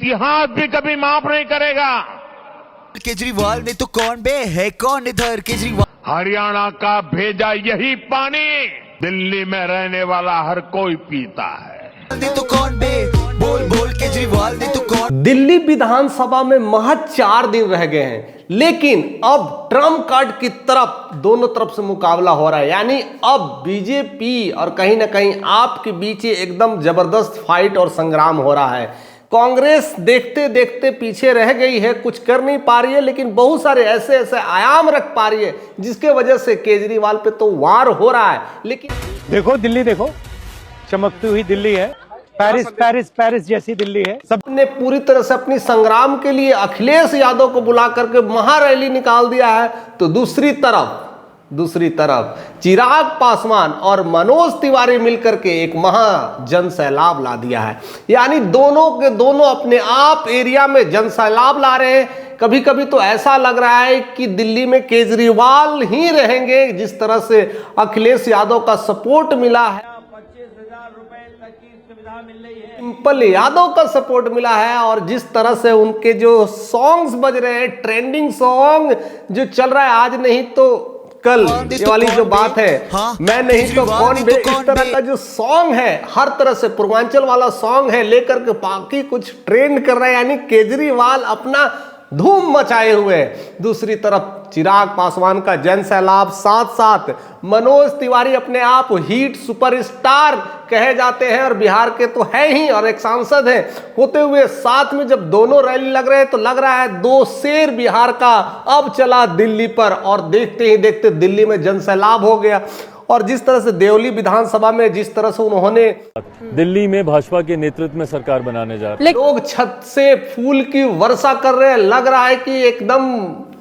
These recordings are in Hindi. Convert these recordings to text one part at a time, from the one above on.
इतिहास भी कभी माफ नहीं करेगा। केजरीवाल ने तो कौन बे है कौन इधर केजरीवाल। हरियाणा का भेजा यही पानी दिल्ली में रहने वाला हर कोई पीता है। ने तो कौन बे बोल बोल केजरीवाल ने तो कौन। दिल्ली विधानसभा में महज 4 दिन रह गए हैं, लेकिन अब ट्रम्प कार्ड की तरफ दोनों तरफ से मुकाबला हो रहा है। यानी अब बीजेपी और कहीं ना कहीं आप के बीच एकदम जबरदस्त फाइट और संग्राम हो रहा है। कांग्रेस देखते देखते पीछे रह गई है, कुछ कर नहीं पा रही है, लेकिन बहुत सारे ऐसे आयाम रख पा रही है जिसके वजह से केजरीवाल पे तो वार हो रहा है। लेकिन देखो दिल्ली, देखो चमकती हुई दिल्ली है, पेरिस पेरिस पेरिस जैसी दिल्ली है। सबने पूरी तरह से अपनी संग्राम के लिए अखिलेश यादव को बुला करके महारैली निकाल दिया है, तो दूसरी तरफ चिराग पासवान और मनोज तिवारी मिलकर के एक महा जन सैलाब ला दिया है। यानी दोनों के दोनों अपने आप एरिया में जन सैलाब ला रहे हैं। कभी कभी तो ऐसा लग रहा है कि दिल्ली में केजरीवाल ही रहेंगे, जिस तरह से अखिलेश यादव का सपोर्ट मिला है, 25,000 रुपए तक की सुविधा मिल रही है, सिंपल यादव का सपोर्ट मिला है, और जिस तरह से उनके जो सॉन्ग्स बज रहे हैं, ट्रेंडिंग सॉन्ग जो चल रहा है, आज नहीं तो कल, ये वाली जो बात है, हाँ, मैं नहीं तो कौन बे, इस तरह का जो सॉन्ग है, हर तरह से पूर्वांचल वाला सॉन्ग है, लेकर के बाकी कुछ ट्रेंड कर रहा है। यानी केजरीवाल अपना धूम मचाए हुए हैं। दूसरी तरफ चिराग पासवान का जन सैलाब, साथ साथ मनोज तिवारी अपने आप हीट सुपरस्टार कहे जाते हैं और बिहार के तो है ही और एक सांसद हैं, होते हुए साथ में जब दोनों रैली लग रहे हैं तो लग रहा है 2 शेर बिहार का अब चला दिल्ली पर, और देखते ही देखते दिल्ली में जन सैलाब हो गया। और जिस तरह से देवली विधानसभा में जिस तरह से उन्होंने दिल्ली में भाजपा के नेतृत्व में सरकार बनाने जा रहे हैं, लोग छत से फूल की वर्षा कर रहे हैं, लग रहा है कि एकदम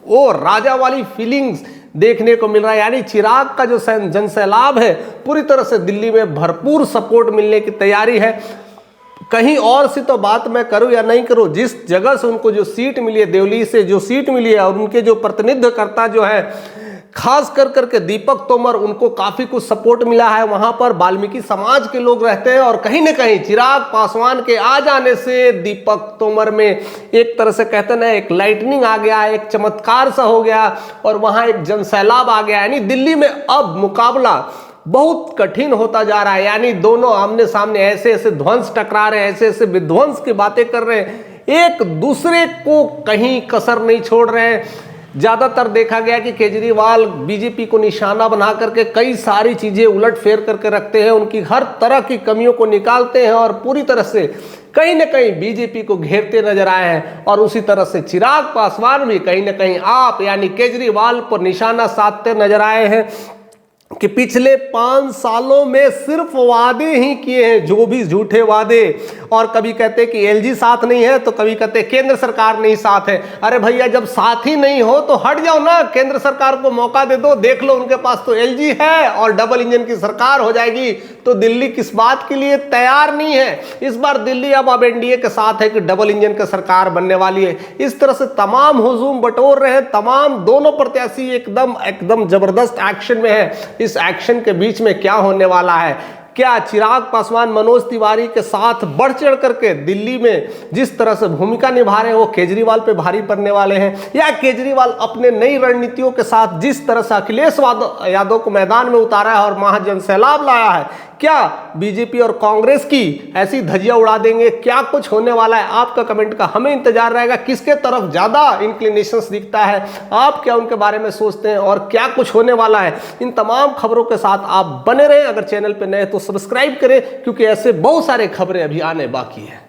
वो राजा वाली फीलिंग्स देखने को मिल रहा है। यानी चिराग का जो जन सैलाब है, पूरी तरह से दिल्ली में भरपूर सपोर्ट मिलने की तैयारी है। कहीं और से तो बात मैं करूं या नहीं करूं, जिस जगह से उनको जो सीट मिली है, देवली से जो सीट मिली है, और उनके जो प्रतिनिधित्वकर्ता जो है खास कर करके दीपक तोमर, उनको काफी कुछ सपोर्ट मिला है। वहां पर वाल्मीकि समाज के लोग रहते हैं, और कहीं ना कहीं चिराग पासवान के आ जाने से दीपक तोमर में एक तरह से कहते ना, एक लाइटनिंग आ गया, एक चमत्कार सा हो गया, और वहां एक जन सैलाब आ गया। यानी दिल्ली में अब मुकाबला बहुत कठिन होता जा रहा है। यानी दोनों आमने सामने ऐसे ध्वंस टकरा रहे हैं, ऐसे विध्वंस की बातें कर रहे हैं, एक दूसरे को कहीं कसर नहीं छोड़ रहे हैं। ज्यादातर देखा गया कि केजरीवाल बीजेपी को निशाना बना करके कई सारी चीजें उलट फेर करके रखते हैं, उनकी हर तरह की कमियों को निकालते हैं और पूरी तरह से कहीं ना कहीं बीजेपी को घेरते नजर आए हैं। और उसी तरह से चिराग पासवान भी कहीं ना कहीं आप यानी केजरीवाल पर निशाना साधते नजर आए हैं कि पिछले 5 सालों में सिर्फ वादे ही किए हैं, जो भी झूठे वादे, और कभी कहते कि एलजी साथ नहीं है, तो कभी कहते केंद्र सरकार नहीं साथ है। अरे भैया, जब साथ ही नहीं हो तो हट जाओ ना, केंद्र सरकार को मौका दे दो, देख लो उनके पास तो एलजी है और डबल इंजन की सरकार हो जाएगी। तो दिल्ली किस बात के लिए तैयार नहीं है? इस बार दिल्ली अब एनडीए के साथ है कि डबल इंजन की सरकार बनने वाली है। इस तरह से तमाम हुजूम बटोर रहे हैं, तमाम दोनों प्रत्याशी एकदम जबरदस्त एक्शन में है। इस एक्शन के बीच में क्या होने वाला है? क्या चिराग पासवान मनोज तिवारी के साथ बढ़ चढ़ करके दिल्ली में जिस तरह से भूमिका निभा रहे हैं वो केजरीवाल पे भारी पड़ने वाले हैं, या केजरीवाल अपने नई रणनीतियों के साथ जिस तरह से अखिलेश यादव को मैदान में उतारा है और महाजन सैलाब लाया है, क्या बीजेपी और कांग्रेस की ऐसी धज्जियां उड़ा देंगे? क्या कुछ होने वाला है? आपका कमेंट का हमें इंतजार रहेगा। किसके तरफ ज्यादा इंक्लिनेशंस दिखता है? आप क्या उनके बारे में सोचते हैं और क्या कुछ होने वाला है? इन तमाम खबरों के साथ आप बने रहें। अगर चैनल पे नए तो सब्सक्राइब करें, क्योंकि ऐसे बहुत सारे खबरें अभी आने बाकी है।